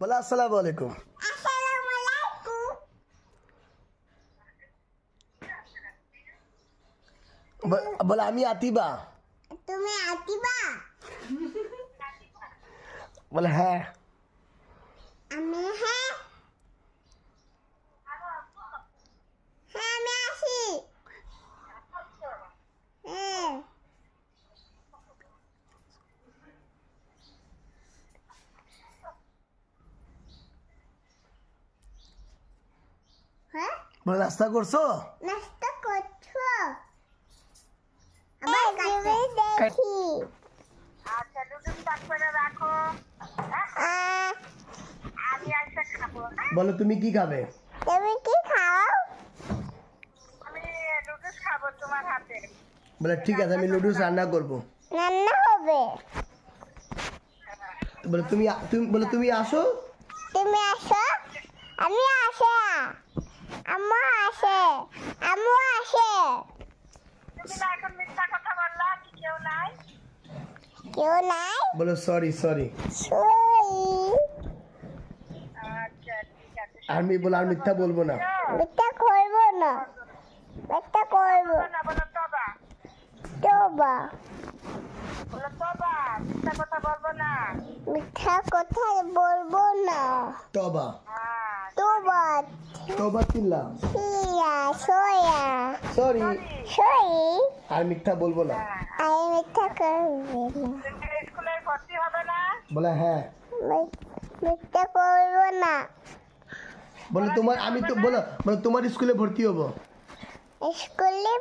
বলো আসসালামু আলাইকুম। আসসালামু আলাইকুম। বলো আমি আতিবা। তুমি আতিবা? বলে হ্যাঁ। আমি হ্যাঁ। হ্যাঁ আমি আসি। হ্যাঁ। হ্যাঁ বলে নাস্তা করছো? নাস্তা করছো? আবার কাছে দেখি। আচ্ছা লুডু স্টার্ট করে রাখো। আমি একটা খাবো। বলো তুমি কি খাবে? তুমি কি খাও? আমি লুডুস খাবো তোমার হাতে। বলে ঠিক আছে আমি নুডলস রান্না করব। রান্না হবে। বলে তুমি আসো। তুমি আসো। আমি আসে। আম্মু আসে। আম্মু আসে। তুমি না এখন মিথ্যা কথা বললা কি কেউ নাই? কেউ নাই? বলো সরি। সই। আচ্ছা ঠিক আছে। আমি বলো আর মিথ্যা বলবো না। মিথ্যা করবো না। মিথ্যা করবো। না বলো তবা। তোবা। বলো তবা মিথ্যা কথা বলবো না। মিথ্যা কথা বলবো না। তবা। হ্যাঁ তোবা। তবা চিল্লা। সিয়া সোয়া। সরি। সই। আর মিথ্যা বলবো না। আমি মিথ্যা করবো না। তুমি স্কুলে ভর্তি হবে না? বলে হ্যাঁ। মিথ্যা করবো না। বলে তোমার আমি তো বলো তোমার স্কুলে ভর্তি হবো। স্কুলে